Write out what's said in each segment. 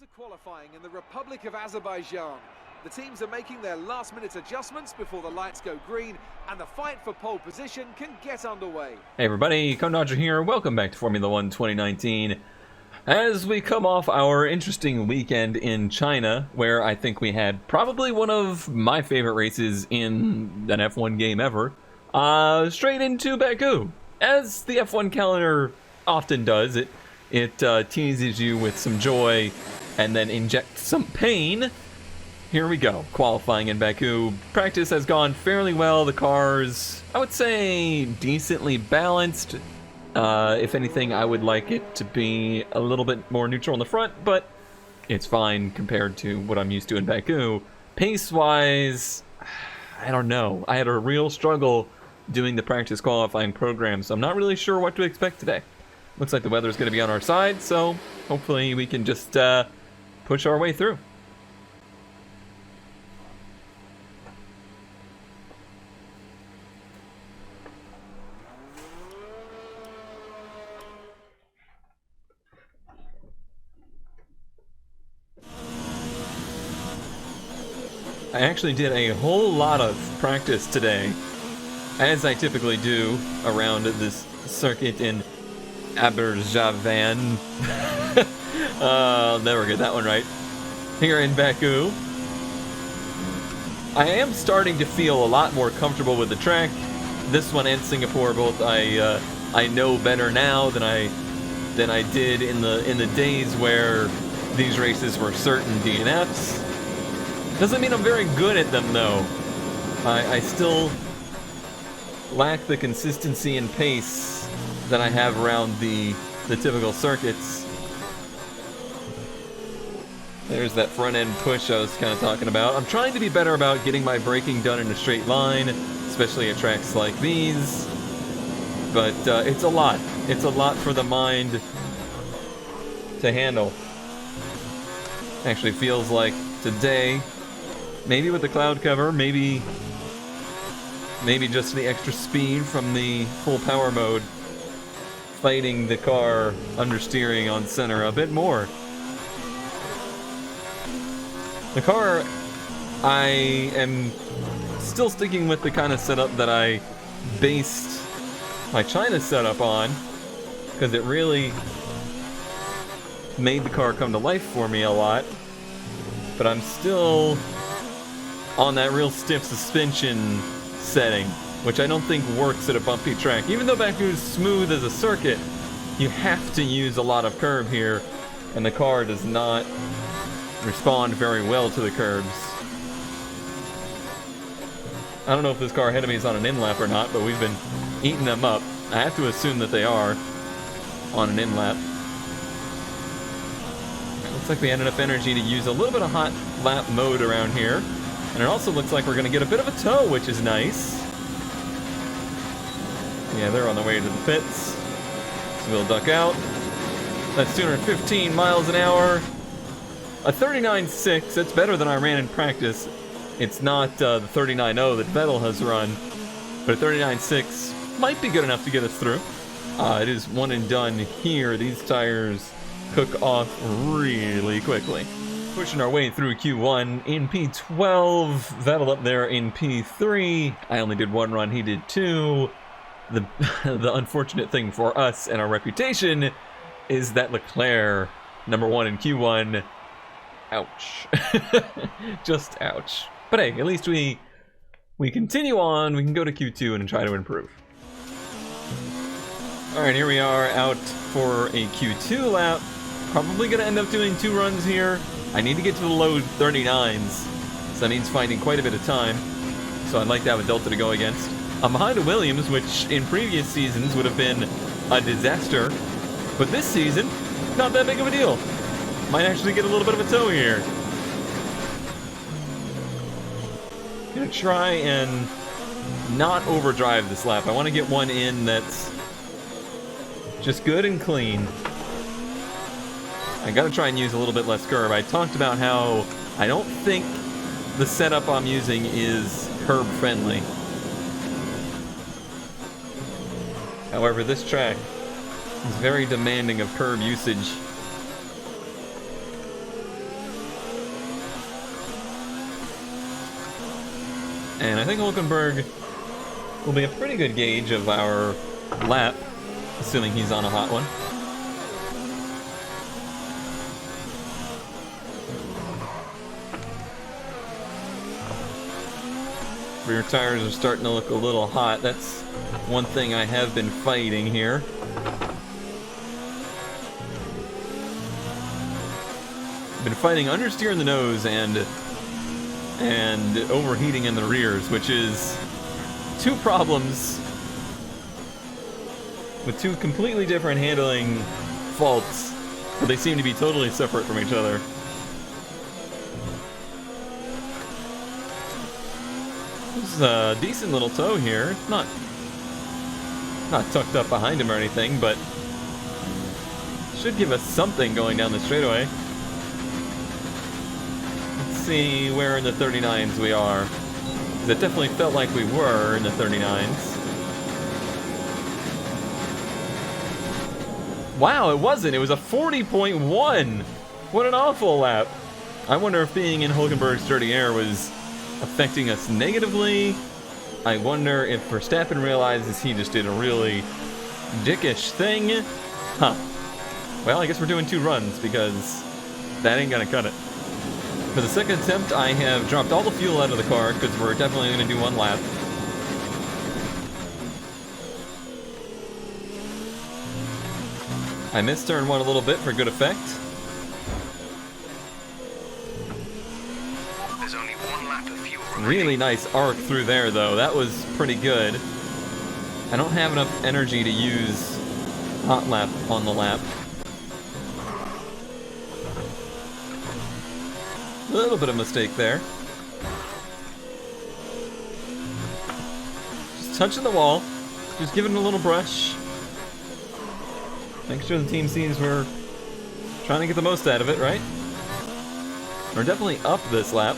to qualifying in the Republic of Azerbaijan. The teams are making their last-minute adjustments before the lights go green, and the fight for pole position can get underway. Hey everybody, Constructors here. Welcome back to Formula 1 2019. As we come off our interesting weekend in China, where I think we had probably one of my favorite races in an F1 game ever, straight into Baku. As the F1 calendar often does, it teases you with some joy and then injects some pain. Here we go, qualifying in Baku. Practice has gone fairly well. The cars, I would say, decently balanced. If anything, I would like it to be a little bit more neutral in the front, but it's fine compared to what I'm used to in Baku. Pace-wise, I don't know. I had a real struggle doing the practice qualifying program, so I'm not really sure what to expect today. Looks like the weather's going to be on our side, so hopefully we can just push our way through. I actually did a whole lot of practice today, as I typically do around this circuit in Azerbaijan. I'll never get that one right. Here in Baku. I am starting to feel a lot more comfortable with the track. This one and Singapore both I know better now than I did in the days where these races were certain DNFs. Doesn't mean I'm very good at them though. I still lack the consistency and pace that I have around the typical circuits. There's that front end push I was kind of talking about. I'm trying to be better about getting my braking done in a straight line, especially at tracks like these. But it's a lot. It's a lot for the mind to handle. Actually feels like today, maybe with the cloud cover, maybe just the extra speed from the full power mode, fighting the car understeering on center a bit more. The car, I am still sticking with the kind of setup that I based my China setup on, because it really made the car come to life for me a lot. But I'm still on that real stiff suspension setting, which I don't think works at a bumpy track. Even though Baku is smooth as a circuit, you have to use a lot of curb here, and the car does not respond very well to the curbs. I don't know if this car ahead of me is on an in-lap or not, but we've been eating them up. I have to assume that they are on an in-lap. Looks like we had enough energy to use a little bit of hot lap mode around here. And it also looks like we're going to get a bit of a tow, which is nice. Yeah, they're on the way to the pits. So we'll duck out. That's 215 miles an hour. A 39.6, that's better than I ran in practice. It's not the 39.0 that Vettel has run, but a 39.6 might be good enough to get us through. It is one and done here. These tires cook off really quickly. Pushing our way through Q1 in P12, Vettel up there in P3. I only did one run, he did two. The unfortunate thing for us and our reputation is that Leclerc, number one in Q1, ouch. Just ouch. But hey, at least we continue on. We can go to Q2 and try to improve. Alright, here we are out for a Q2 lap. Probably going to end up doing two runs here. I need to get to the low 39s, so that means finding quite a bit of time. So I'd like to have a delta to go against. I'm behind a Williams, which in previous seasons would have been a disaster. But this season, not that big of a deal. Might actually get a little bit of a tow here. Gonna try and not overdrive this lap. I want to get one in that's just good and clean. I gotta try and use a little bit less curb. I talked about how I don't think the setup I'm using is curb friendly. However, this track is very demanding of curb usage. And I think Hulkenberg will be a pretty good gauge of our lap, assuming he's on a hot one. Rear tires are starting to look a little hot. That's one thing I have been fighting here. Been fighting understeer in the nose and overheating in the rears, which is two problems with two completely different handling faults, but they seem to be totally separate from each other. This is a decent little tow here. Not tucked up behind him or anything, but should give us something going down the straightaway. Let's see where in the 39s we are. It definitely felt like we were in the 39s. Wow, it wasn't. It was a 40.1. What an awful lap. I wonder if being in Hulkenberg's dirty air was affecting us negatively. I wonder if Verstappen realizes he just did a really dickish thing. Huh. Well, I guess we're doing 2 runs because that ain't gonna cut it. For the second attempt, I have dropped all the fuel out of the car because we're definitely going to do 1 lap. I missed turn 1 a little bit for good effect. There's only 1 lap of fuel remaining. Really nice arc through there, though. That was pretty good. I don't have enough energy to use hot lap on the lap. A little bit of mistake there. Just touching the wall. Just giving it a little brush. Make sure the team sees we're trying to get the most out of it, right? We're definitely up this lap.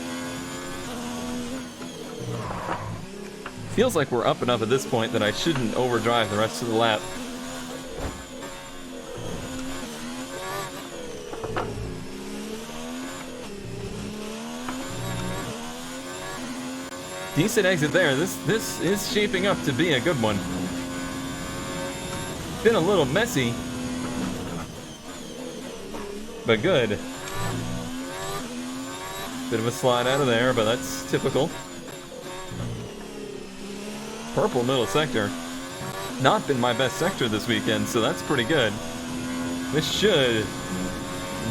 Feels like we're up enough at this point that I shouldn't overdrive the rest of the lap. Decent exit there. This is shaping up to be a good one. Been a little messy, but good. Bit of a slide out of there, but that's typical. Purple middle sector. Not been my best sector this weekend, so that's pretty good. This should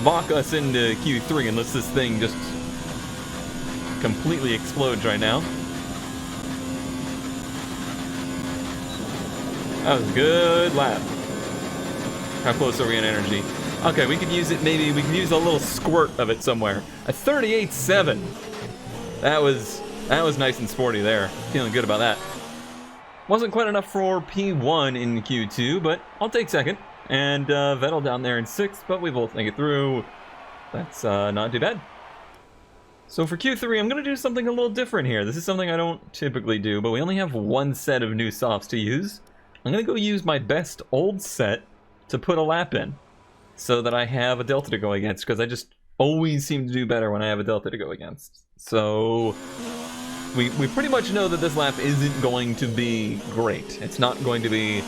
lock us into Q3 unless this thing just completely explodes right now. That was a good lap. How close are we in energy? Okay, we could use it, maybe we could use a little squirt of it somewhere. A 38.7. That was nice and sporty there. Feeling good about that. Wasn't quite enough for P1 in Q2, but I'll take second. And Vettel down there in 6th, but we both make it through. That's not too bad. So for Q3, I'm going to do something a little different here. This is something I don't typically do, but we only have 1 set of new softs to use. I'm going to go use my best old set to put a lap in so that I have a delta to go against, because I just always seem to do better when I have a delta to go against. So we pretty much know that this lap isn't going to be great. It's not going to be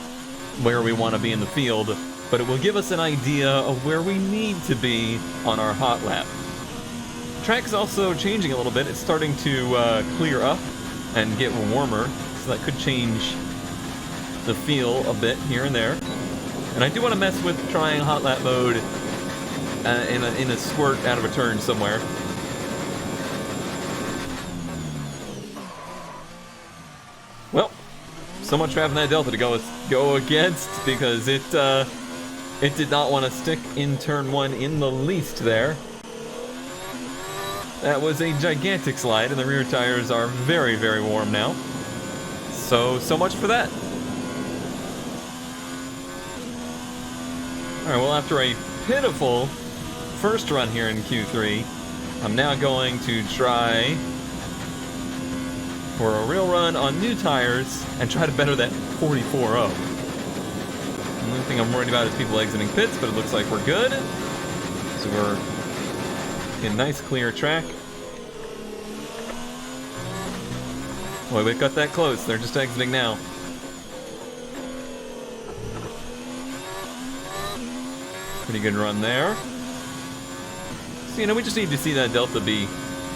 where we want to be in the field, but it will give us an idea of where we need to be on our hot lap. Track's also changing a little bit. It's starting to clear up and get warmer, so that could change the feel a bit here and there. And I do want to mess with trying hot lap mode in a squirt out of a turn somewhere. Well, so much for having that delta to go against, because it did not want to stick in turn 1 in the least there. That was a gigantic slide, and the rear tires are very, very warm now. So much for that. Alright, well, after a pitiful first run here in Q3, I'm now going to try for a real run on new tires and try to better that 44.0. The only thing I'm worried about is people exiting pits, but it looks like we're good. So we're in nice clear track. Boy, we got that close. They're just exiting now. Pretty good run there. So, you know, we just need to see that delta be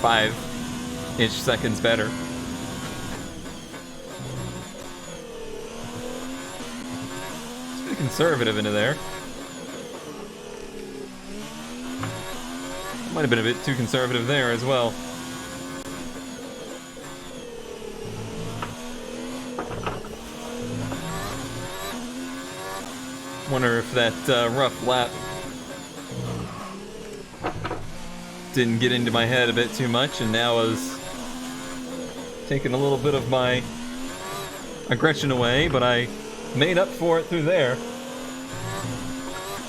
5-ish seconds better. It's pretty conservative into there. Might have been a bit too conservative there as well. Wonder if that rough lap didn't get into my head a bit too much, and now is taking a little bit of my aggression away, but I made up for it through there.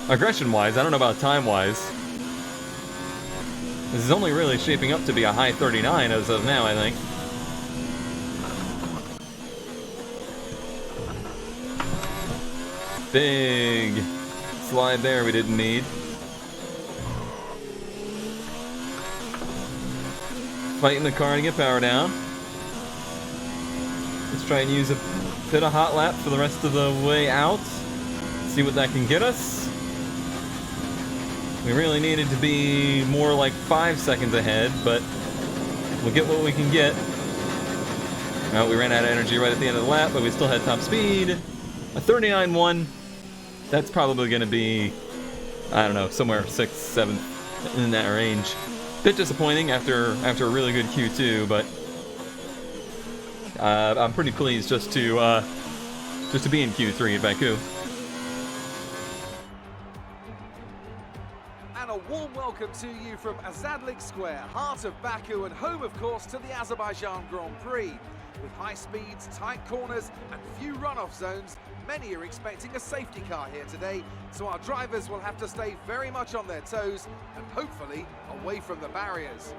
Aggression-wise, I don't know about time-wise. This is only really shaping up to be a high 39 as of now, I think. Big slide there we didn't need. Fighting the car to get power down. Let's try and use a bit of hot lap for the rest of the way out. See what that can get us. We really needed to be more like 5 seconds ahead, but we'll get what we can get. Well, we ran out of energy right at the end of the lap, but we still had top speed. A 39.1. That's probably going to be, I don't know, somewhere 6th, 7th in that range. Bit disappointing after a really good Q2, but I'm pretty pleased just to be in Q3 at Baku. And a warm welcome to you from Azadlik Square, heart of Baku and home, of course, to the Azerbaijan Grand Prix. With high speeds, tight corners and few runoff zones, many are expecting a safety car here today, so our drivers will have to stay very much on their toes and hopefully away from the barriers.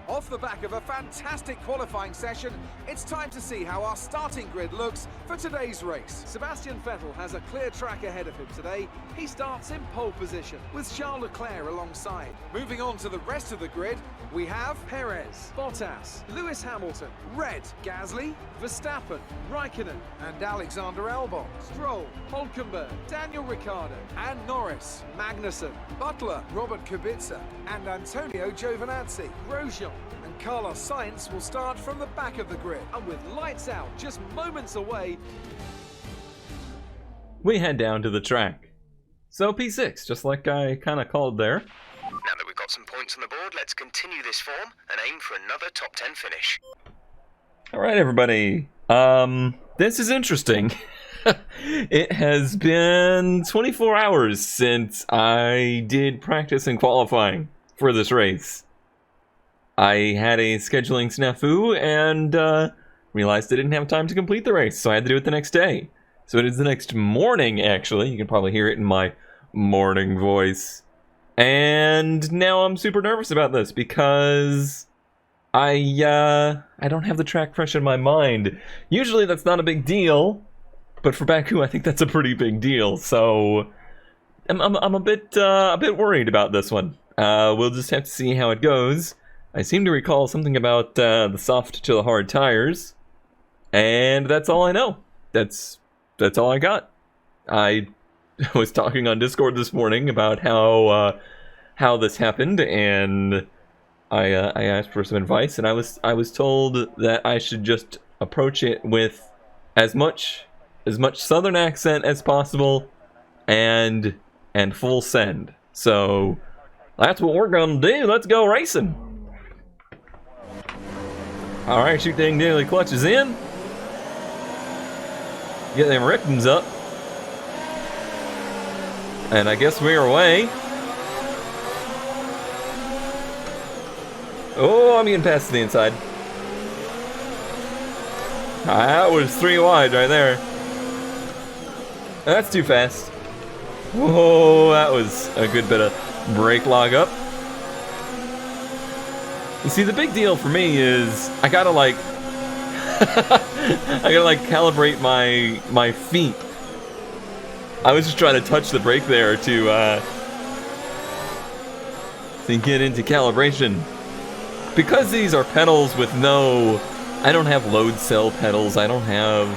Off the back of a fantastic qualifying session, it's time to see how our starting grid looks for today's race. Sebastian Vettel has a clear track ahead of him today. He starts in pole position with Charles Leclerc alongside. Moving on to the rest of the grid, we have Perez, Bottas, Lewis Hamilton, Red, Gasly, Verstappen, Raikkonen and Alexander Albon, Stroll, Hülkenberg, Daniel Ricciardo and Norris, Magnussen, Butler, Robert Kubica and Antonio Giovinazzi. Grosjean and Carlos Sainz will start from the back of the grid, and with lights out just moments away, we head down to the track. So P6, just like I kind of called there. Now that we've got some points on the board, let's continue this form and aim for another top 10 finish. All right, everybody. This is interesting. It has been 24 hours since I did practice and qualifying for this race. I had a scheduling snafu and realized I didn't have time to complete the race, so I had to do it the next day. So it is the next morning, actually. You can probably hear it in my morning voice. And now I'm super nervous about this because I don't have the track fresh in my mind. Usually that's not a big deal, but for Baku I think that's a pretty big deal. So I'm a bit worried about this one. We'll just have to see how it goes. I seem to recall something about the soft to the hard tires, and that's all I know. That's all I got. I was talking on Discord this morning about how this happened, and I asked for some advice, and I was told that I should just approach it with as much southern accent as possible, and full send. So that's what we're gonna do. Let's go racing. All right, shoot dang daily clutches in. Get them rectums up. And I guess we're away. Oh, I'm getting past the inside. That was 3 wide right there. That's too fast. Whoa, that was a good bit of brake log up. You see, the big deal for me is I gotta like calibrate my feet. I was just trying to touch the brake there to get into calibration. Because these are pedals with no I don't have load cell pedals. I don't have,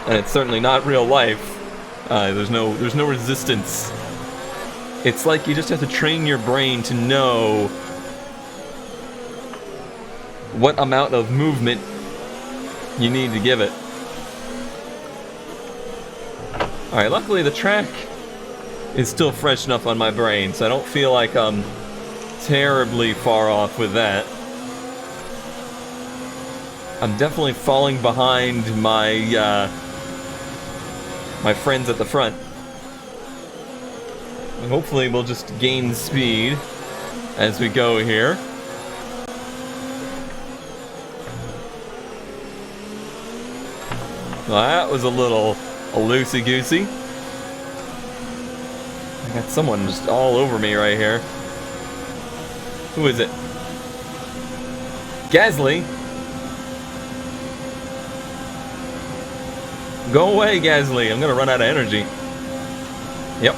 and it's certainly not real life. There's no resistance. It's like you just have to train your brain to know what amount of movement you need to give it. Alright, luckily the track is still fresh enough on my brain, so I don't feel like I'm terribly far off with that. I'm definitely falling behind my my friends at the front. And hopefully we'll just gain speed as we go here. Well, that was a little loosey-goosey. I got someone just all over me right here. Who is it? Gasly. Go away, Gasly. I'm gonna run out of energy. Yep.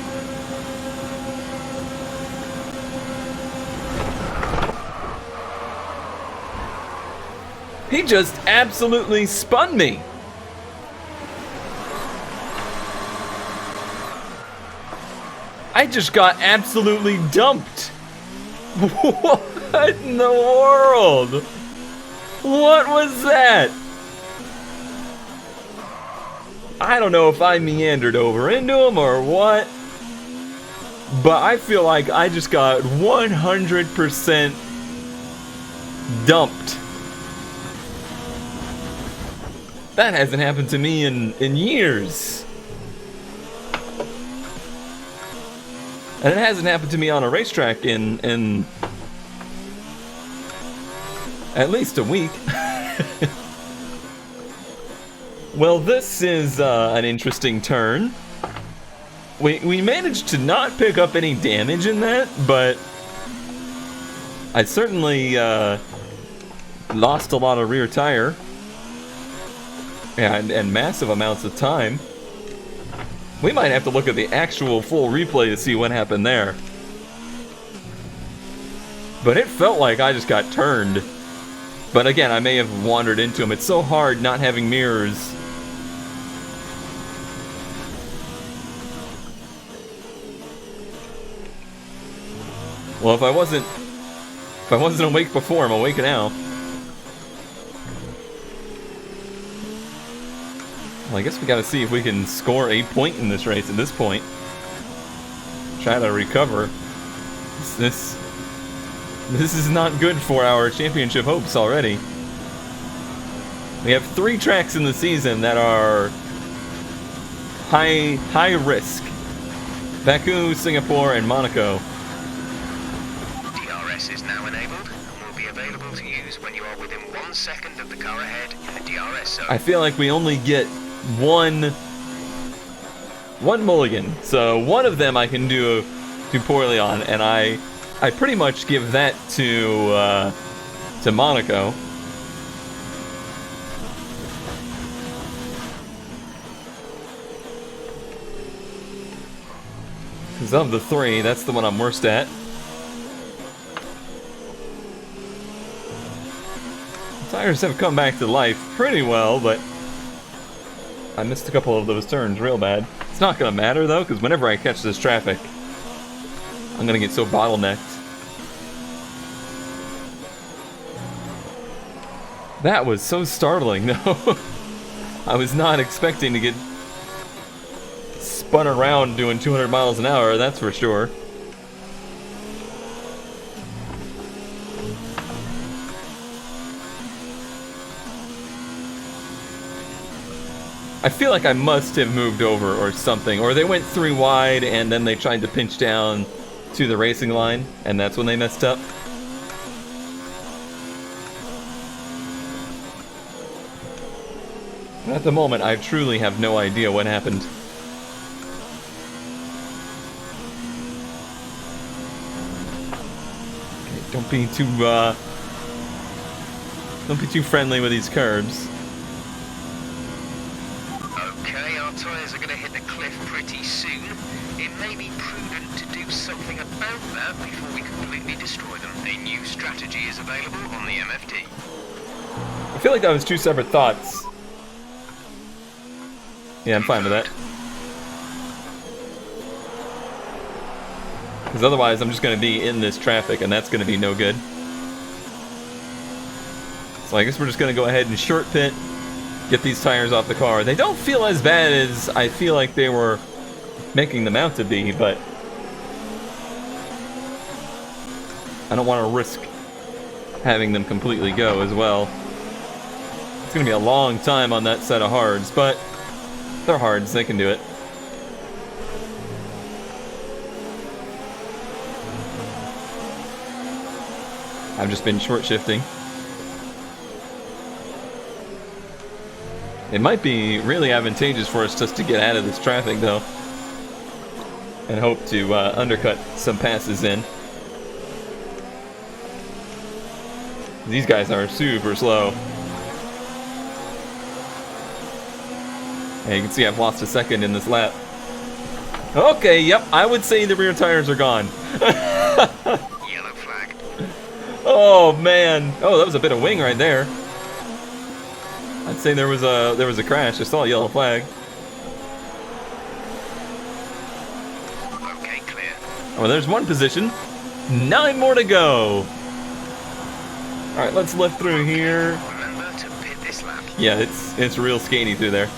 He just absolutely spun me. I just got absolutely dumped. What in the world? What was that? I don't know if I meandered over into him or what, but I feel like I just got 100% dumped. That hasn't happened to me in years. And it hasn't happened to me on a racetrack in at least a week. Well, this is an interesting turn. We managed to not pick up any damage in that, but I certainly lost a lot of rear tire and massive amounts of time. We might have to look at the actual full replay to see what happened there. But it felt like I just got turned. But again, I may have wandered into him. It's so hard not having mirrors. Well, if I wasn't awake before, I'm awake now. Well, I guess we gotta see if we can score a point in this race at this point. Try to recover. This is not good for our championship hopes already. We have 3 tracks in the season that are high risk. Baku, Singapore, and Monaco. DRS is now enabled and will be available to use when you are within 1 second of the car ahead in the DRS zone. I feel like we only get one mulligan, so one of them I can do poorly on, and I pretty much give that to Monaco. Because of the 3, that's the one I'm worst at. The tires have come back to life pretty well, but I missed a couple of those turns real bad. It's not gonna matter though, because whenever I catch this traffic, I'm gonna get so bottlenecked. That was so startling though. I was not expecting to get spun around doing 200 miles an hour, that's for sure. I feel like I must have moved over or something, or they went 3 wide and then they tried to pinch down to the racing line, and that's when they messed up. At the moment, I truly have no idea what happened. Okay, don't be too friendly with these curbs. Okay, our tyres are going to hit the cliff pretty soon. It may be prudent to do something about that before we completely destroy them. A new strategy is available on the MFD. I feel like that was two separate thoughts. Yeah, I'm fine with that. Because otherwise I'm just going to be in this traffic and that's going to be no good. So I guess we're just going to go ahead and short pit, get these tires off the car. They don't feel as bad as I feel like they were making them out to be, but I don't want to risk having them completely go as well. It's going to be a long time on that set of hards, but they're hards, they can do it. I've just been short shifting. It might be really advantageous for us just to get out of this traffic though, and hope to undercut some passes in. These guys are super slow. And you can see I've lost a second in this lap. Okay, yep, I would say the rear tires are gone. Yellow flag. Oh man. Oh, that was a bit of wing right there. I'd say there was a crash. I saw a yellow flag. Okay, clear. Oh, there's one position. 9 more to go. All right, let's lift through here. Remember to pit this lap. Yeah, it's real skaty through there.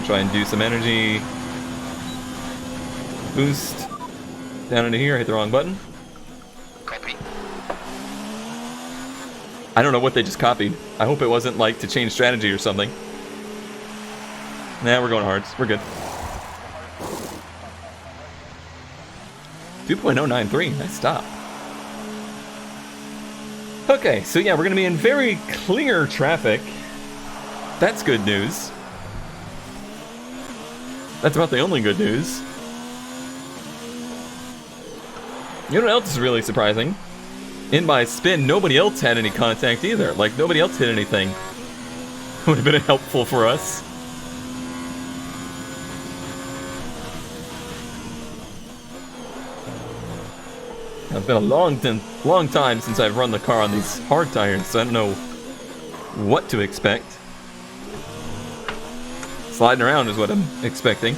Try and do some energy boost down into here. Hit the wrong button. Copy. I don't know what they just copied. I hope it wasn't like to change strategy or something. Nah, we're going hards. We're good. 2.093. Nice stop. Okay, so yeah, we're going to be in very clear traffic. That's good news. That's about the only good news. You know what else is really surprising? In my spin, nobody else had any contact either. Like, nobody else hit anything. Would have been helpful for us. Now, it's been a long time since I've run the car on these hard tires, so I don't know what to expect. Sliding around is what I'm expecting.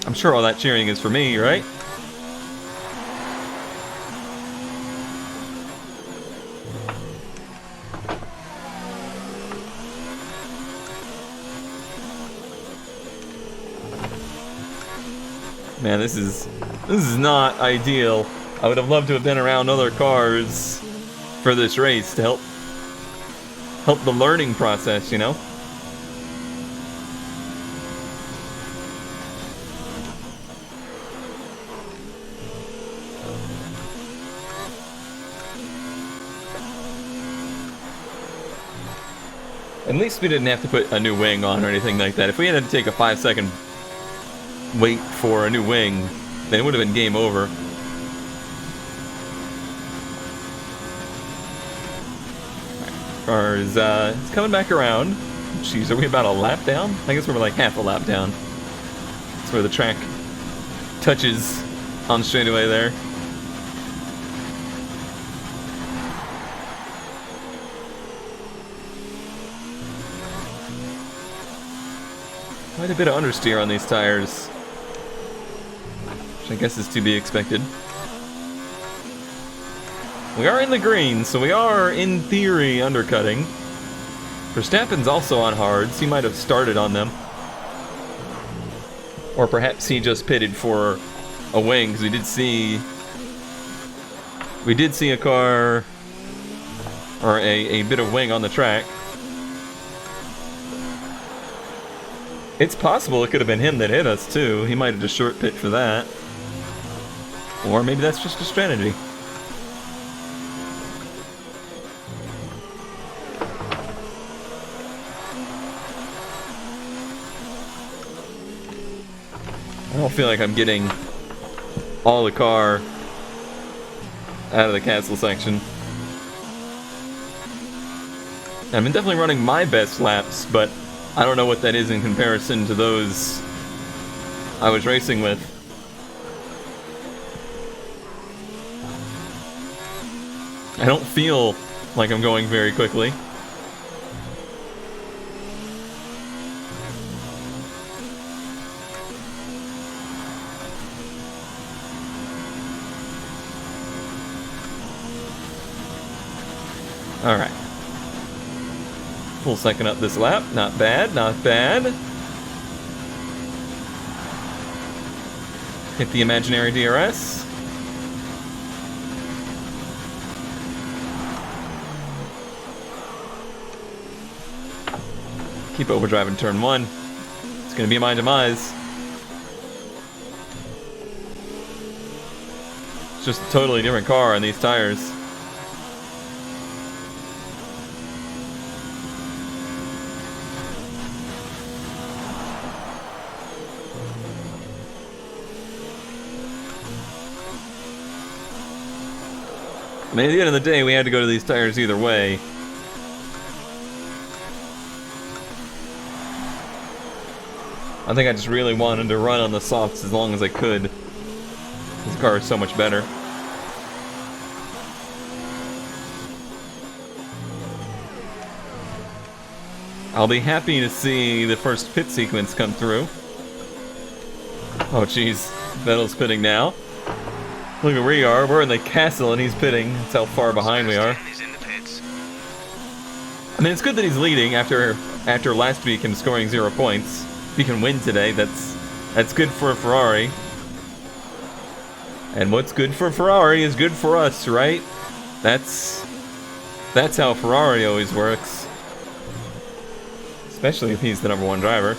I'm sure all that cheering is for me, right? Man, this is not ideal. I would have loved to have been around other cars for this race to help the learning process, you know? At least we didn't have to put a new wing on or anything like that. If we had to take a 5-second wait for a new wing, then it would have been game over. Car is it's coming back around. Jeez, are we about a lap down? I guess we're like half a lap down. That's where the track touches on the straightaway there. Quite a bit of understeer on these tires, which I guess is to be expected. We are in the green, so we are, in theory, undercutting. Verstappen's also on hards. He might have started on them. Or perhaps he just pitted for a wing, because we did see a car, or a bit of wing on the track. It's possible it could have been him that hit us, too. He might have just short pit for that. Or maybe that's just a strategy. I don't feel like I'm getting all the car out of the castle section. I've been definitely running my best laps, but I don't know what that is in comparison to those I was racing with. I don't feel like I'm going very quickly. Alright. Full second up this lap. Not bad, not bad. Hit the imaginary DRS. Keep overdriving turn 1. It's going to be my demise. It's just a totally different car on these tires. I mean, at the end of the day, we had to go to these tires either way. I think I just really wanted to run on the softs as long as I could. This car is so much better. I'll be happy to see the first pit sequence come through. Oh jeez, Vettel's pitting now. Look at where we are. We're in the castle and he's pitting. That's how far behind we are. I mean, it's good that he's leading after last week him scoring 0 points. If he can win today, that's good for a Ferrari. And what's good for Ferrari is good for us, right? That's how Ferrari always works. Especially if he's the #1 driver.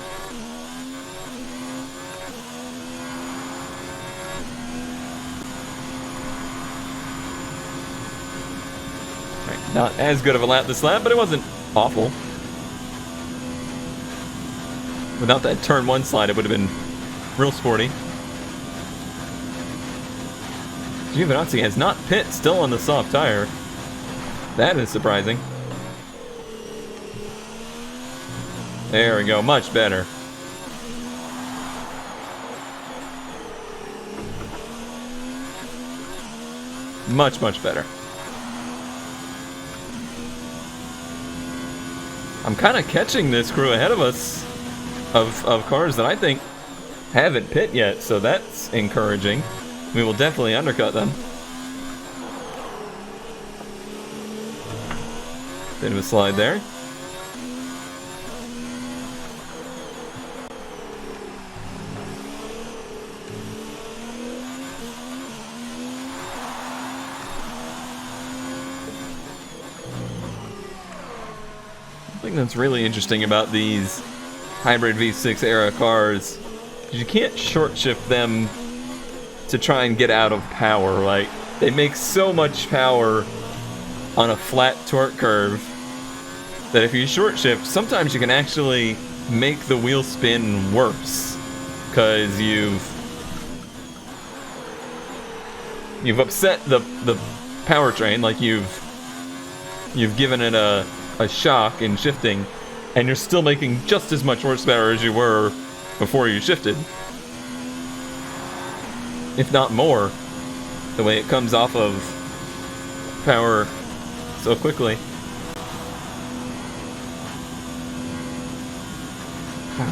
Not as good of a lap this lap, but it wasn't awful. Without that turn 1 slide, it would have been real sporty. Giovinazzi has not pit, still on the soft tire. That is surprising. There we go, much better. Much, much better. I'm kind of catching this crew ahead of us of cars that I think haven't pit yet, so that's encouraging. We will definitely undercut them. Bit of a slide there. I think that's really interesting about these hybrid V6 era cars. You can't short shift them to try and get out of power. Like, they make so much power on a flat torque curve that if you short shift, sometimes you can actually make the wheel spin worse because you've upset the powertrain. Like you've given it a shock in shifting, and you're still making just as much horsepower as you were before you shifted, if not more, the way it comes off of power so quickly.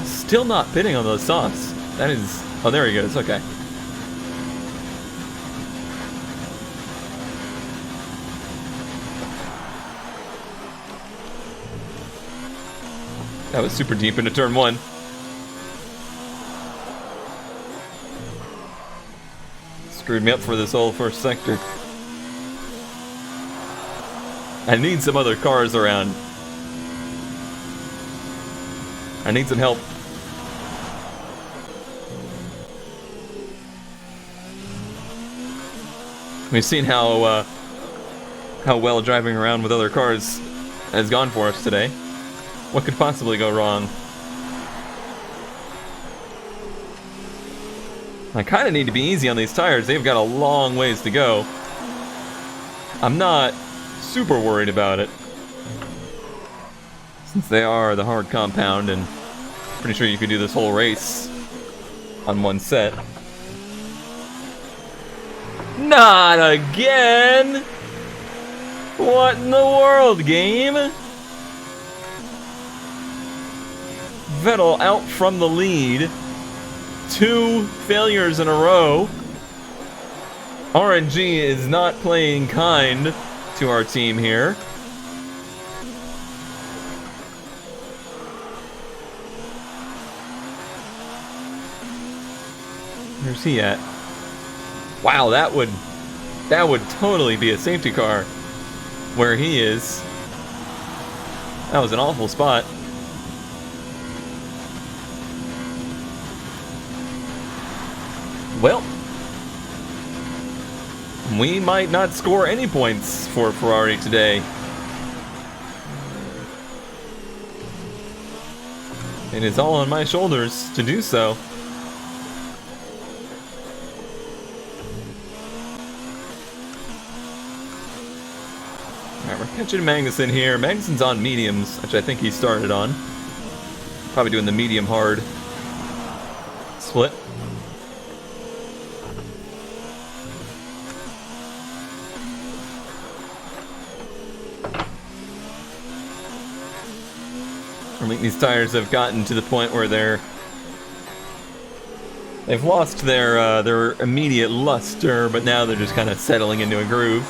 Still not pitting on those softs. That is... oh, there he goes. Okay. That was super deep into turn 1. Screwed me up for this whole first sector. I need some other cars around. I need some help. We've seen how well driving around with other cars has gone for us today. What could possibly go wrong? I kind of need to be easy on these tires. They've got a long ways to go. I'm not super worried about it, since they are the hard compound, and pretty sure you could do this whole race on one set. Not again! What in the world, game? Vettel out from the lead. 2 failures in a row. RNG is not playing kind to our team here. Where's he at? Wow, that would totally be a safety car where he is. That was an awful spot. Well, we might not score any points for Ferrari today. It is all on my shoulders to do so. Alright, we're catching Magnussen here. Magnussen's on mediums, which I think he started on. Probably doing the medium hard split. I think these tires have gotten to the point where they've lost their immediate luster, but now they're just kind of settling into a groove.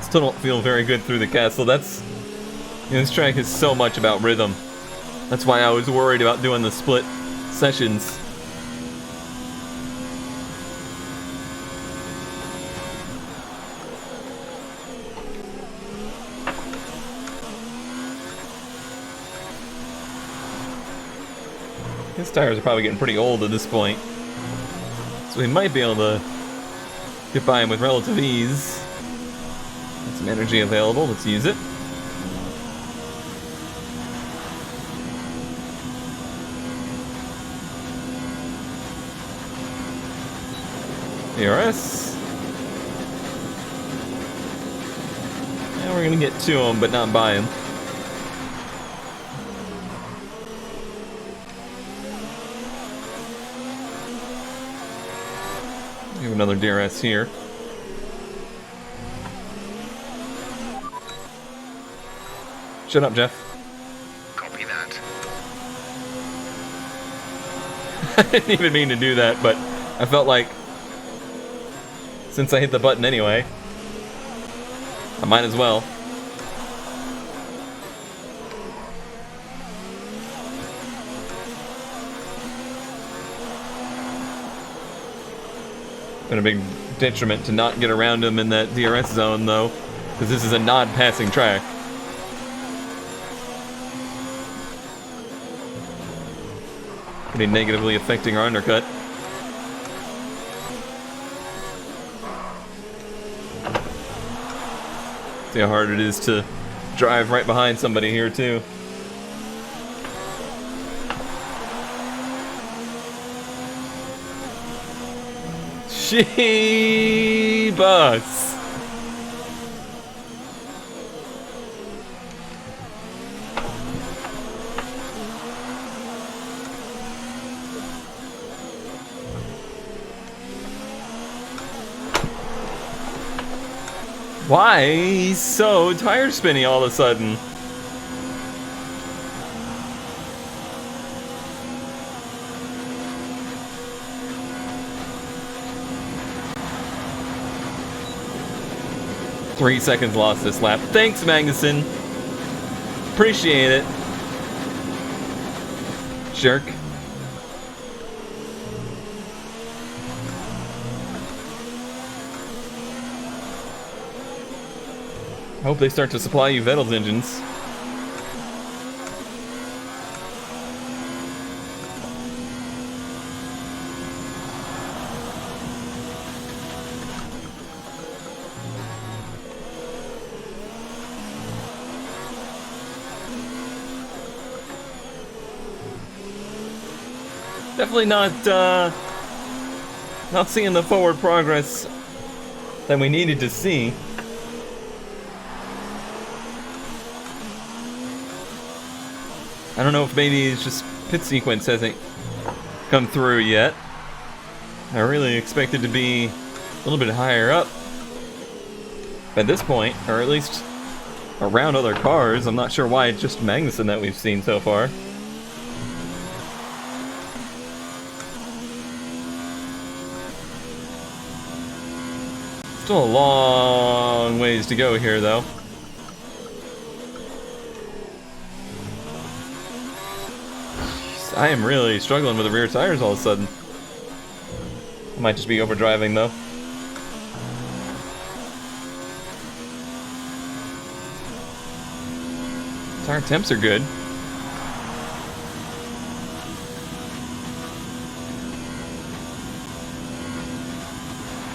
Still don't feel very good through the castle. This track is so much about rhythm. That's why I was worried about doing the split sessions. His tires are probably getting pretty old at this point, so we might be able to get by him with relative ease. Got some energy available, let's use it. DRS. And we're gonna get to him, but not by him. Give another DRS here. Shut up, Jeff. Copy that. I didn't even mean to do that, but I felt like since I hit the button anyway, I might as well. Been a big detriment to not get around him in that DRS zone, though, because this is a non-passing track. Pretty negatively affecting our undercut. See how hard it is to drive right behind somebody here, too. She-bus. Why he's so tire spinny all of a sudden? Three seconds lost this lap. Thanks, Magnussen. Appreciate it. Jerk. I hope they start to supply you Vettel's engines. Definitely not seeing the forward progress that we needed to see. I don't know if maybe it's just pit sequence hasn't come through yet. I really expected to be a little bit higher up at this point, or at least around other cars. I'm not sure why it's just Magnussen that we've seen so far. Still a long ways to go here, though. Jeez, I am really struggling with the rear tires all of a sudden. I might just be overdriving, though. Tire temps are good.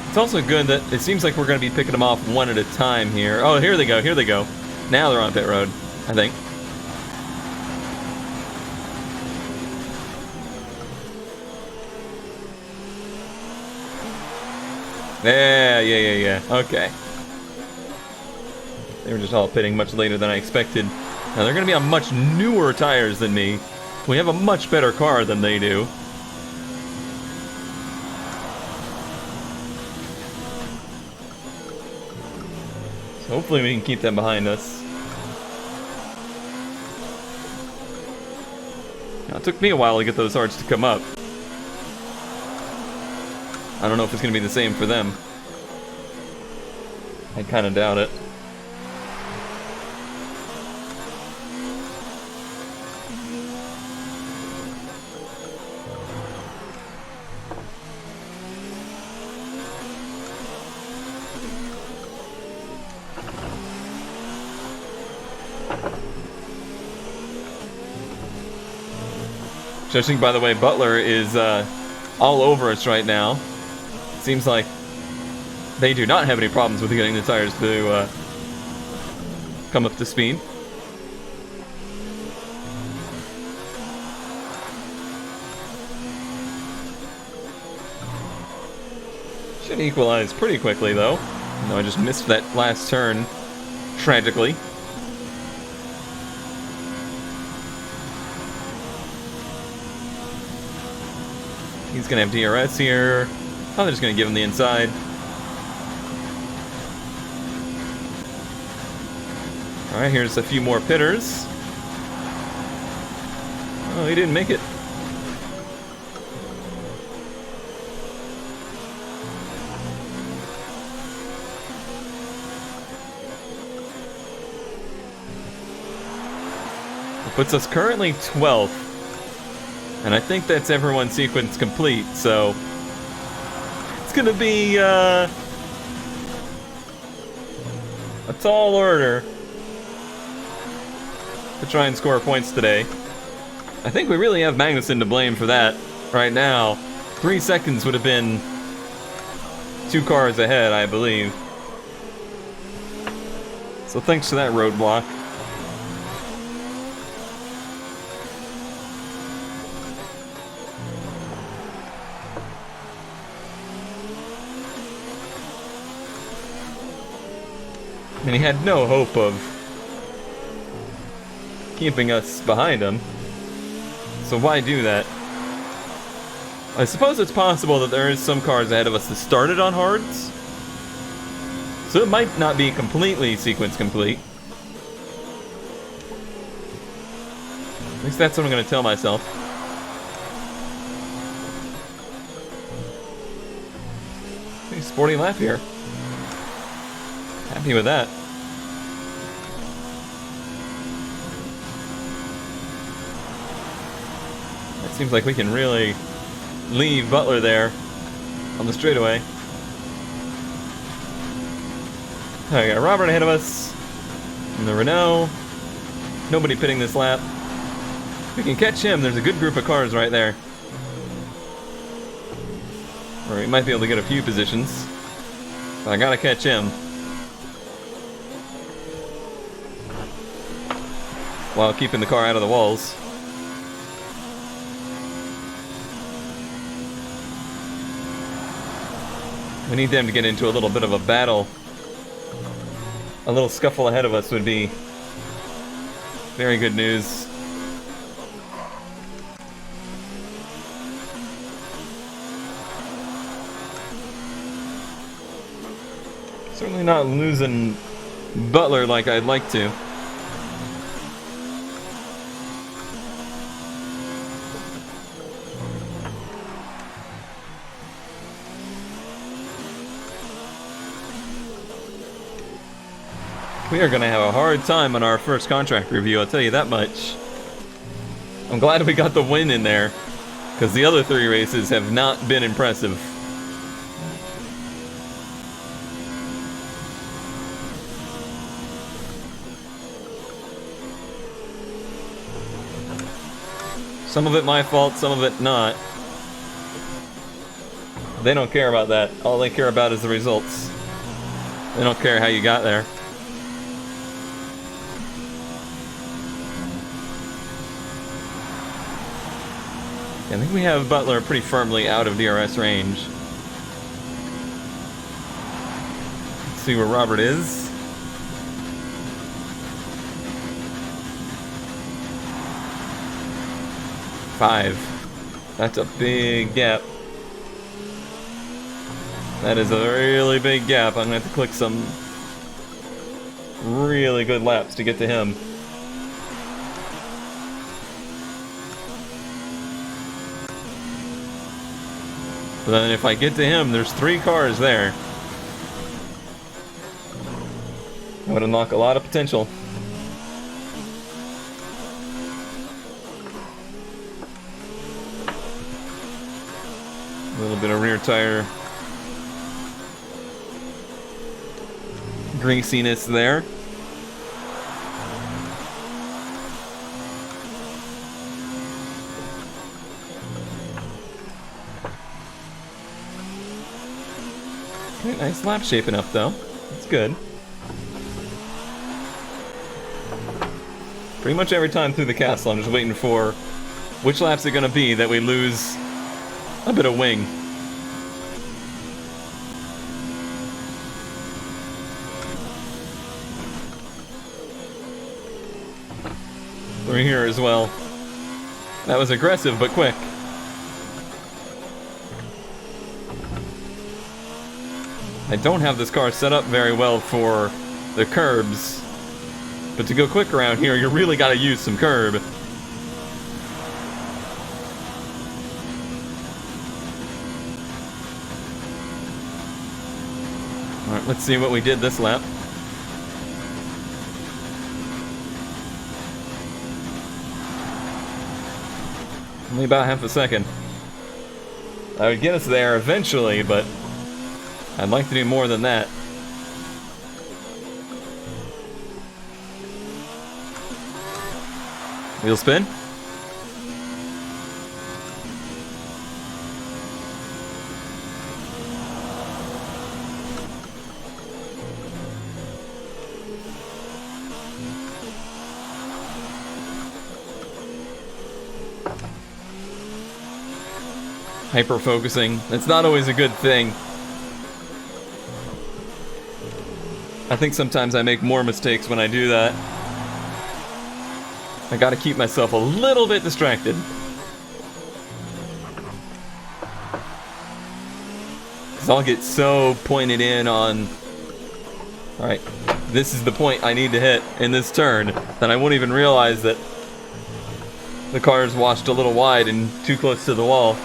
It's also good that it seems like we're going to be picking them off one at a time here. Oh, here they go, here they go. Now they're on pit road, I think. Yeah. Okay. They were just all pitting much later than I expected. Now they're going to be on much newer tires than me. We have a much better car than they do. So hopefully we can keep them behind us. Now, it took me a while to get those hearts to come up. I don't know if it's going to be the same for them. I kind of doubt it. Judging by the way Butler is all over us right now, seems like they do not have any problems with getting the tires to come up to speed. Should equalize pretty quickly though. No, I just missed that last turn, tragically. He's gonna have DRS here. Oh, they're just gonna give him the inside. Alright, here's a few more pitters. Oh, he didn't make it. It puts us currently 12th. And I think that's everyone's sequence complete, so it's gonna be a tall order to try and score points today. I think we really have Magnussen to blame for that right now. 3 seconds would have been 2 cars ahead, I believe. So thanks to that roadblock. And he had no hope of keeping us behind him. So why do that? I suppose it's possible that there is some cars ahead of us that started on hards. So it might not be completely sequence complete. At least that's what I'm going to tell myself. Pretty sporty lap here. Happy with that. It seems like we can really leave Butler there on the straightaway. Alright, got Robert ahead of us. And the Renault. Nobody pitting this lap. We can catch him. There's a good group of cars right there. Or we might be able to get a few positions. But I gotta catch him. While keeping the car out of the walls. We need them to get into a little bit of a battle. A little scuffle ahead of us would be very good news. Certainly not losing Butler like I'd like to. We are going to have a hard time on our first contract review, I'll tell you that much. I'm glad we got the win in there, because the other 3 races have not been impressive. Some of it my fault, some of it not. They don't care about that. All they care about is the results. They don't care how you got there. I think we have Butler pretty firmly out of DRS range. Let's see where Robert is. Five. That's a big gap. That is a really big gap. I'm gonna have to click some really good laps to get to him. But then if I get to him, there's 3 cars there. That would unlock a lot of potential. A little bit of rear tire greasiness there. Okay, nice lap shaping up though. That's good. Pretty much every time through the castle, I'm just waiting for which lap's it gonna be that we lose a bit of wing. We're here as well. That was aggressive but quick. I don't have this car set up very well for the curbs, but to go quick around here, you really got to use some curb. Alright, let's see what we did this lap. Only about half a second. I would get us there eventually, but I'd like to do more than that. Wheel spin. Hyper focusing. It's not always a good thing. I think sometimes I make more mistakes when I do that. I gotta keep myself a little bit distracted. Because I'll get so pointed in on, alright, this is the point I need to hit in this turn, that I won't even realize that the car's washed a little wide and too close to the wall.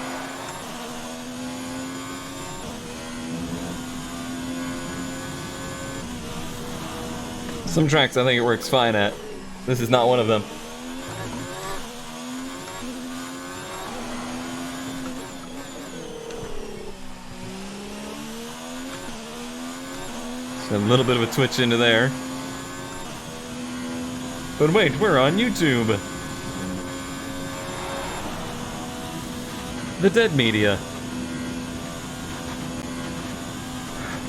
Some tracks I think it works fine at. This is not one of them. So a little bit of a twitch into there. But wait, we're on YouTube. The dead media.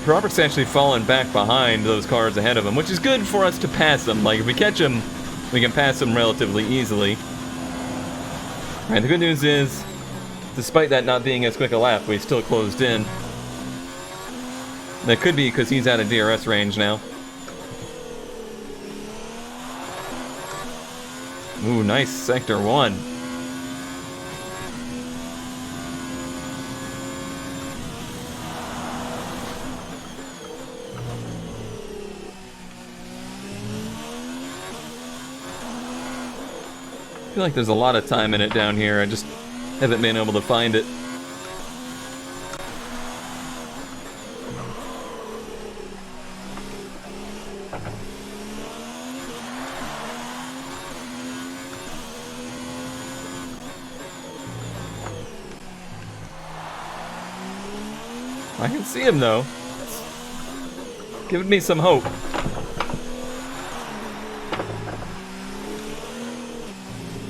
Robert's actually fallen back behind those cars ahead of him, which is good for us to pass them. Like, if we catch him, we can pass him relatively easily. Alright, the good news is, despite that not being as quick a lap, we still closed in. That could be because he's out of DRS range now. Ooh, nice Sector 1. I feel like there's a lot of time in it down here. I just haven't been able to find it. I can see him though. Giving me some hope.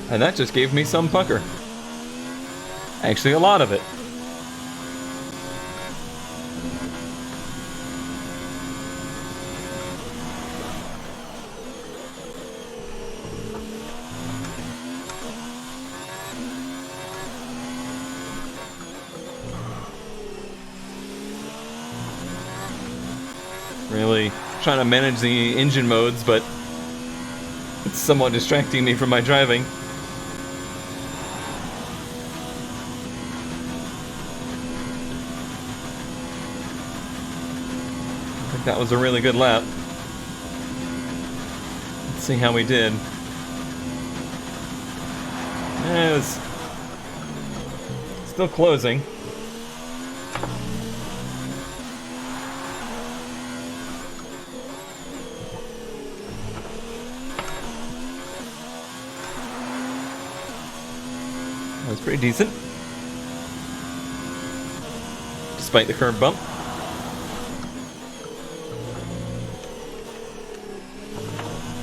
And that just gave me some pucker. Actually, a lot of it. Really trying to manage the engine modes, but it's somewhat distracting me from my driving. I think that was a really good lap. Let's see how we did. It was still closing. That was pretty decent, despite the curb bump.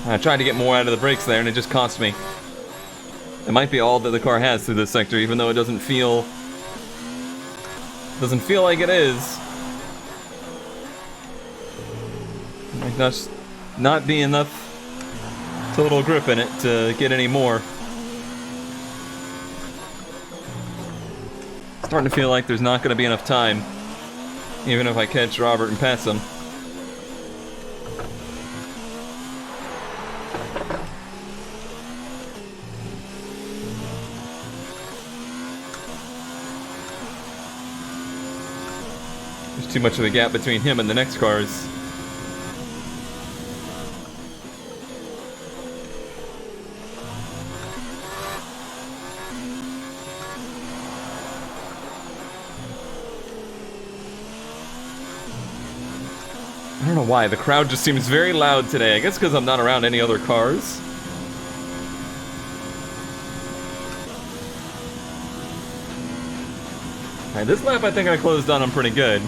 I tried to get more out of the brakes there, and it just cost me. It might be all that the car has through this sector, even though it doesn't feel like it is. Might just not be enough total grip in it to get any more. Starting to feel like there's not going to be enough time, even if I catch Robert and pass him. There's too much of a gap between him and the next cars. I don't know why, the crowd just seems very loud today. I guess because I'm not around any other cars. Alright, this lap I think I closed on him pretty good.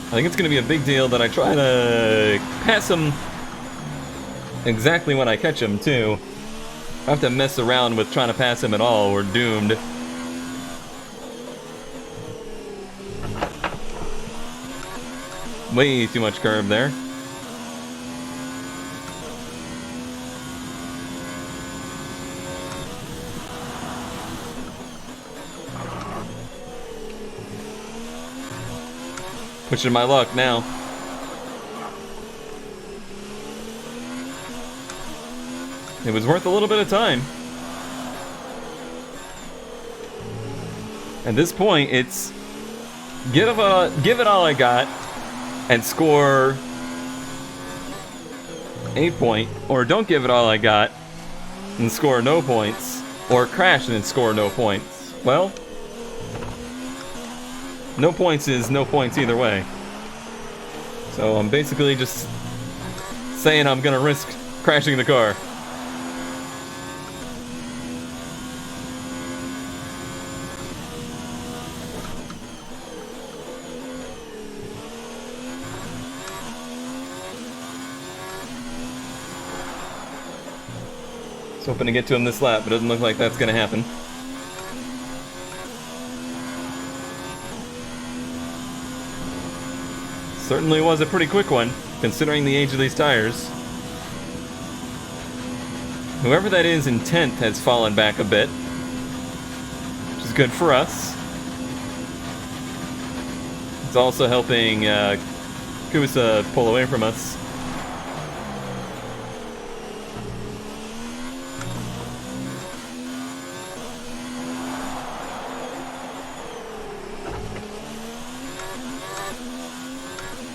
I think it's going to be a big deal that I try to pass him exactly when I catch him, too. If I have to mess around with trying to pass him at all, we're doomed. Way too much curb there. Pushing my luck now. It was worth a little bit of time. At this point, it's give it all I got and score a point, or don't give it all I got and score no points, or crash and score no points. Well, no points is no points either way. So I'm basically just saying I'm gonna risk crashing the car. I was hoping to get to him this lap, but it doesn't look like that's gonna happen. Certainly was a pretty quick one, considering the age of these tires. Whoever that is in 10th has fallen back a bit, which is good for us. It's also helping Kusa pull away from us.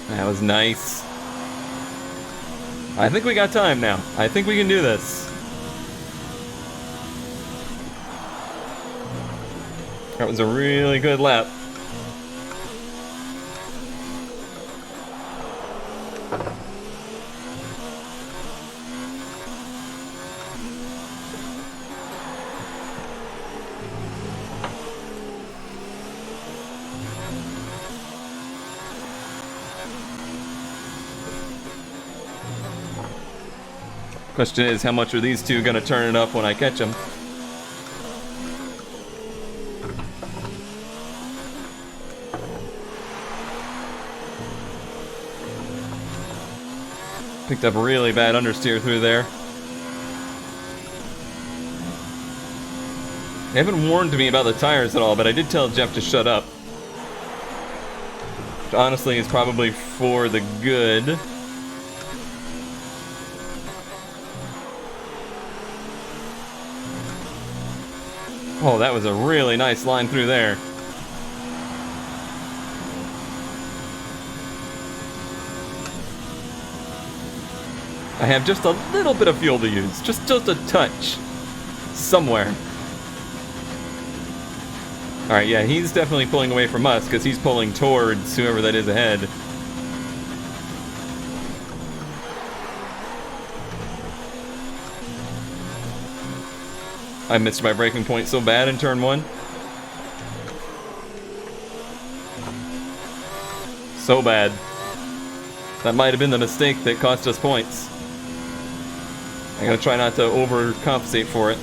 That was nice. I think we got time now. I think we can do this. That was a really good lap. Question is, how much are these two gonna turn it up when I catch them? Picked up a really bad understeer through there. They haven't warned me about the tires at all, but I did tell Jeff to shut up. Which honestly is probably for the good. Oh, that was a really nice line through there. I have just a little bit of fuel to use. Just a touch. Somewhere. Alright, yeah, he's definitely pulling away from us because he's pulling towards whoever that is ahead. I missed my braking point so bad in turn 1. So bad. That might have been the mistake that cost us points. I gotta try not to overcompensate for it.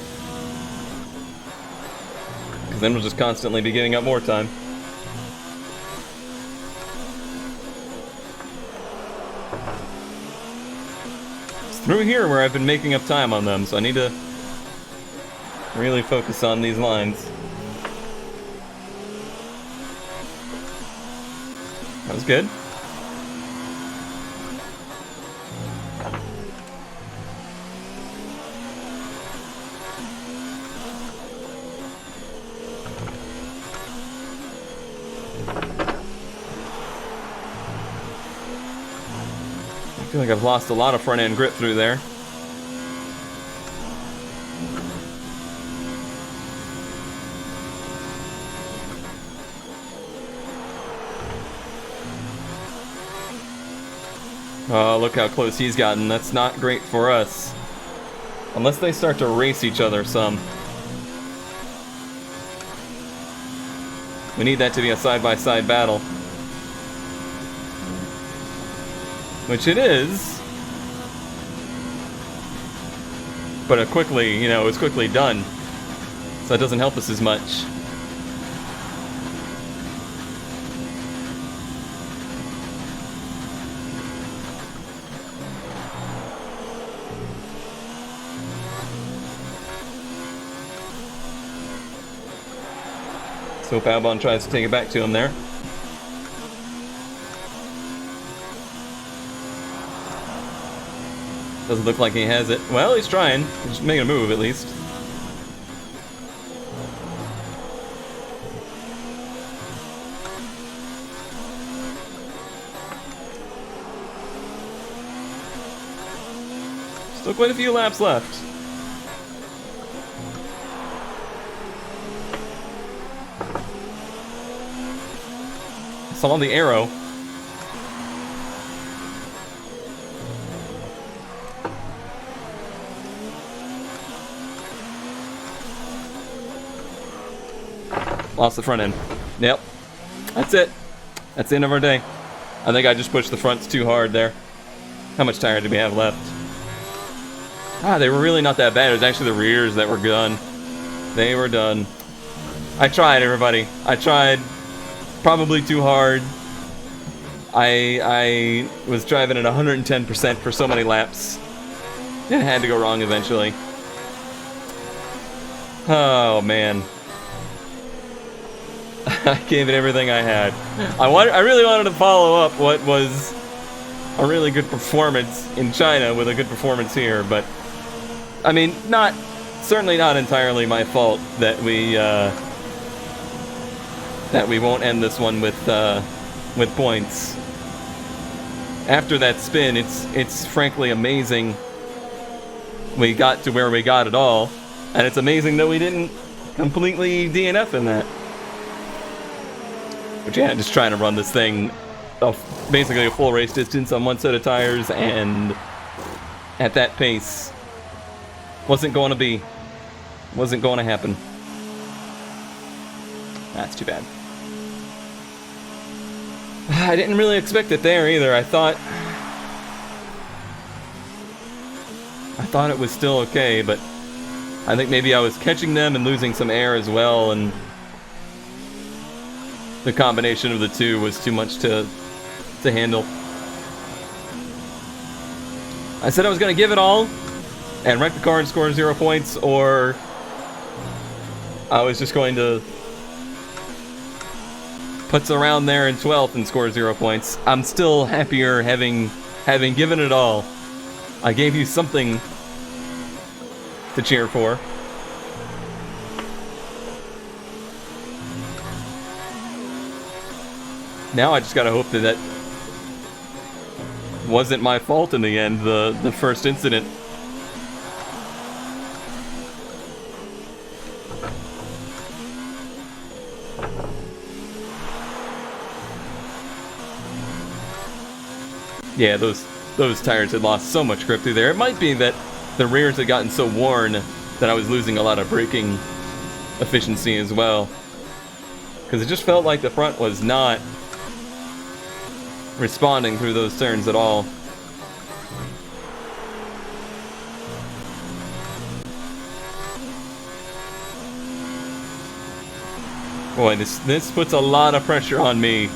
Because then we'll just constantly be giving up more time. It's through here where I've been making up time on them, so I need to really focus on these lines. That was good. I feel like I've lost a lot of front end grip through there. Oh, look how close he's gotten. That's not great for us. Unless they start to race each other some. We need that to be a side-by-side battle. Which it is. But it quickly, you know, it's quickly done. So that doesn't help us as much. So Albon tries to take it back to him there. Doesn't look like he has it. Well, he's trying. He's making a move, at least. Still quite a few laps left. Saw the arrow. Lost the front end. Yep. That's it. That's the end of our day. I think I just pushed the fronts too hard there. How much tire did we have left? Ah, they were really not that bad. It was actually the rears that were done. They were done. I tried, everybody. I tried. Probably too hard. I was driving at 110% for so many laps. It had to go wrong eventually. Oh, man. I gave it everything I had. I really wanted to follow up what was a really good performance in China with a good performance here, but I mean, certainly not entirely my fault that we won't end this one with points. after that spin, it's frankly amazing we got to where we got at all, and it's amazing that we didn't completely DNF in that. But yeah, just trying to run this thing basically a full race distance on one set of tires, and at that pace wasn't going to happen. That's too bad. I didn't really expect it there either. I thought it was still okay, but I think maybe I was catching them and losing some air as well, and the combination of the two was too much to handle. I said I was going to give it all and wreck the car and score 0 points, or I was just going to put around there in 12th and score 0 points. I'm still happier having given it all. I gave you something to cheer for. Now I just gotta hope that wasn't my fault in the end, the first incident. Yeah, those tires had lost so much grip through there. It might be that the rears had gotten so worn that I was losing a lot of braking efficiency as well. Because it just felt like the front was not responding through those turns at all. Boy, this puts a lot of pressure on me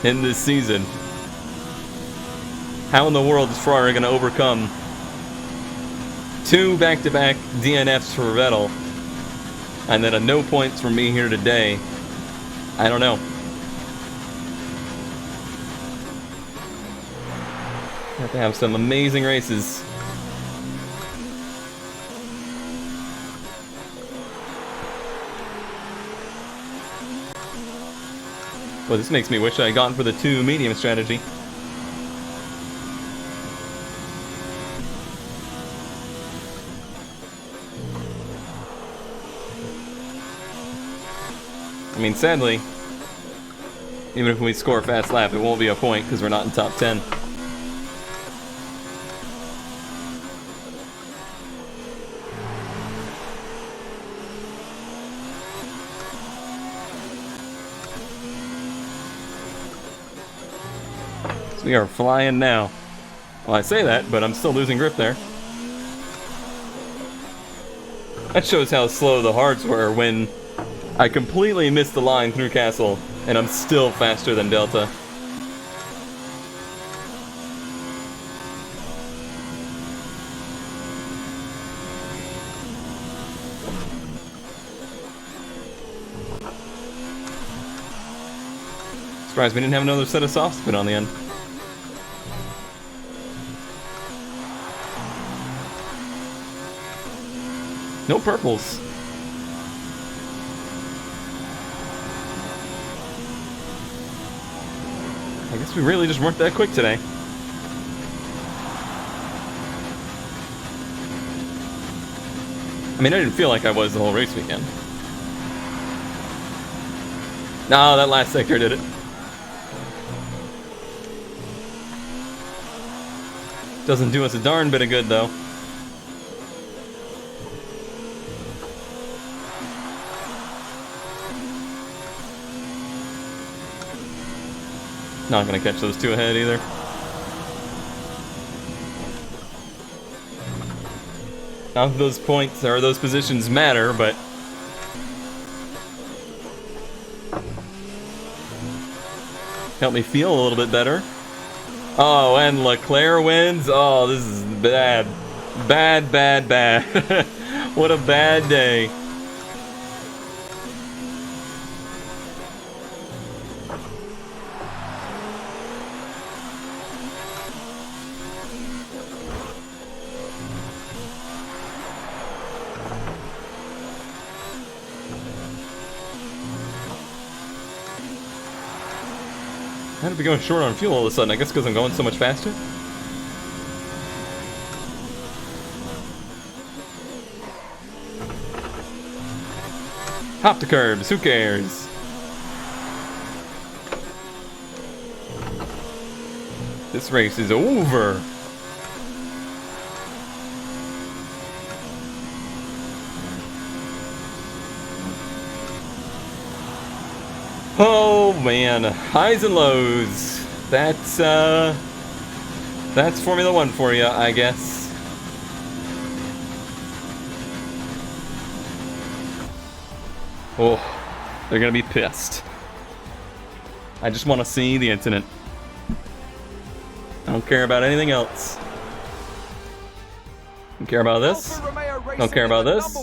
in this season. How in the world is Ferrari going to overcome 2 back-to-back DNFs for Vettel and then a no points from me here today? I don't know. Have to have some amazing races. Well, this makes me wish I had gone for the 2 medium strategy. I mean, sadly, even if we score a fast lap, it won't be a point because we're not in top 10. So we are flying now. Well, I say that, but I'm still losing grip there. That shows how slow the hards were when I completely missed the line through Castle, and I'm still faster than Delta. Surprised we didn't have another set of soft spin on the end. No purples. I guess we really just weren't that quick today. I mean, I didn't feel like I was the whole race weekend. No, that last sector did it. Doesn't do us a darn bit of good, though. Not gonna catch those 2 ahead either. Not that those points or those positions matter, but help me feel a little bit better. Oh, and Leclerc wins. Oh, this is bad. Bad, bad, bad. What a bad day. How did we go short on fuel all of a sudden? I guess because I'm going so much faster? Hop the curbs, who cares? This race is over. Oh man, highs and lows. That's Formula One for you, I guess. Oh, they're gonna be pissed. I just want to see the incident. I don't care about anything else. Don't care about this. Don't care about this.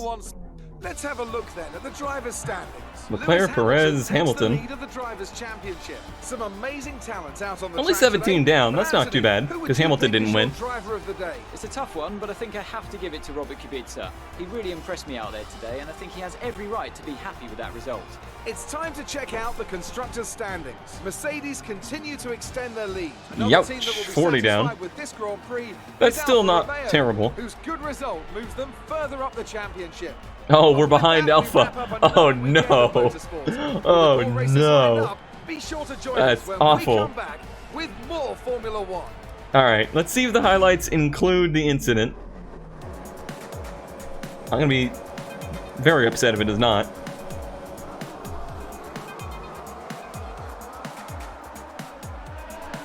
Let's have a look then at the drivers' standings. Leclerc, Perez, Hamilton. The lead of the drivers' championship. Some amazing talents out on the Only track 17 today. down. That's not too bad because Hamilton didn't win. Driver of the day. It's a tough one, but I think I have to give it to Robert Kubica. He really impressed me out there today, and I think he has every right to be happy with that result. It's time to check out the Constructors Standings. Mercedes continue to extend their lead. Another Youch, team that will be 40 down. satisfied with this Grand Prix That's is still Alfa not Romeo, terrible. whose good result moves them further up the championship. Oh, But we're with behind that, we Alpha. wrap up another Oh weekend of no. motorsport. With Oh more races lined no. up, be sure to join That's us when awful. we come back with more Formula One. Alright, let's see if the highlights include the incident. I'm gonna be very upset if it does not.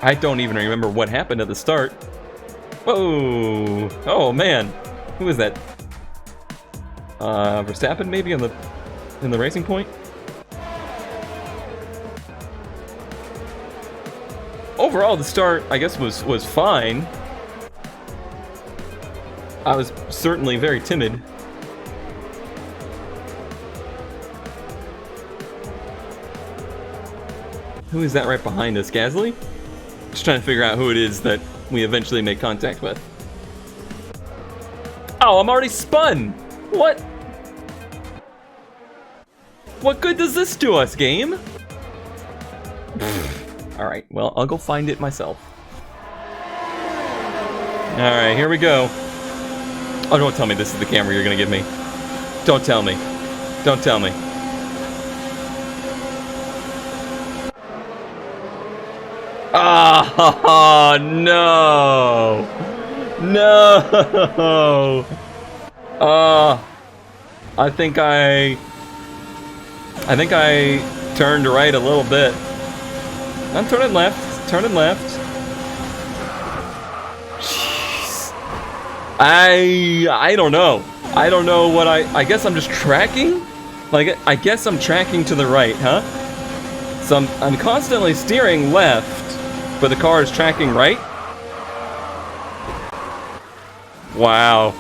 I don't even remember what happened at the start. Whoa! Oh man, who is that? Verstappen maybe in the racing point. Overall, the start I guess was fine. I was certainly very timid. Who is that right behind us? Gasly? Just trying to figure out who it is that we eventually make contact with. Oh, I'm already spun! What? What good does this do us, game? Alright, well, I'll go find it myself. Alright, here we go. Oh, don't tell me this is the camera you're gonna give me. Don't tell me. Don't tell me. Ah, no! No! I think I turned right a little bit. I'm turning left. Turning left. Jeez. I don't know. I don't know what I guess I'm just tracking? Like, I guess I'm tracking to the right, huh? So I'm constantly steering left, but the car is tracking right? Wow.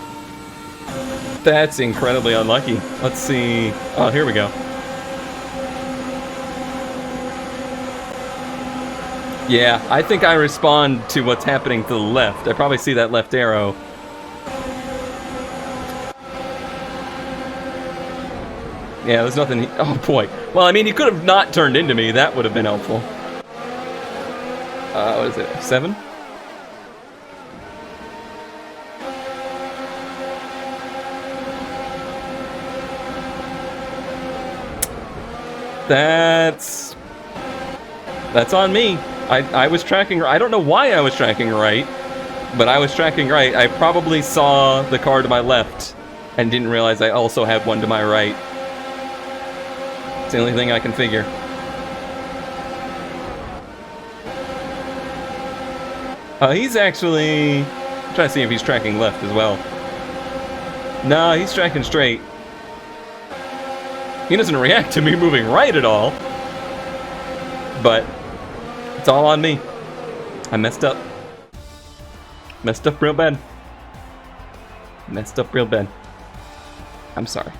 That's incredibly unlucky. Let's see. Oh, here we go. Yeah, I think I respond to what's happening to the left. I probably see that left arrow. Yeah, there's nothing. Oh boy. Well, I mean, he could have not turned into me. That would have been helpful. What is it? 7? That's on me. I was tracking. I don't know why I was tracking right, but I was tracking right. I probably saw the car to my left and didn't realize I also had one to my right. It's the only thing I can figure. He's actually... I'm trying to see if he's tracking left as well. No, he's tracking straight. He doesn't react to me moving right at all. But it's all on me. I messed up. Messed up real bad. Messed up real bad. I'm sorry.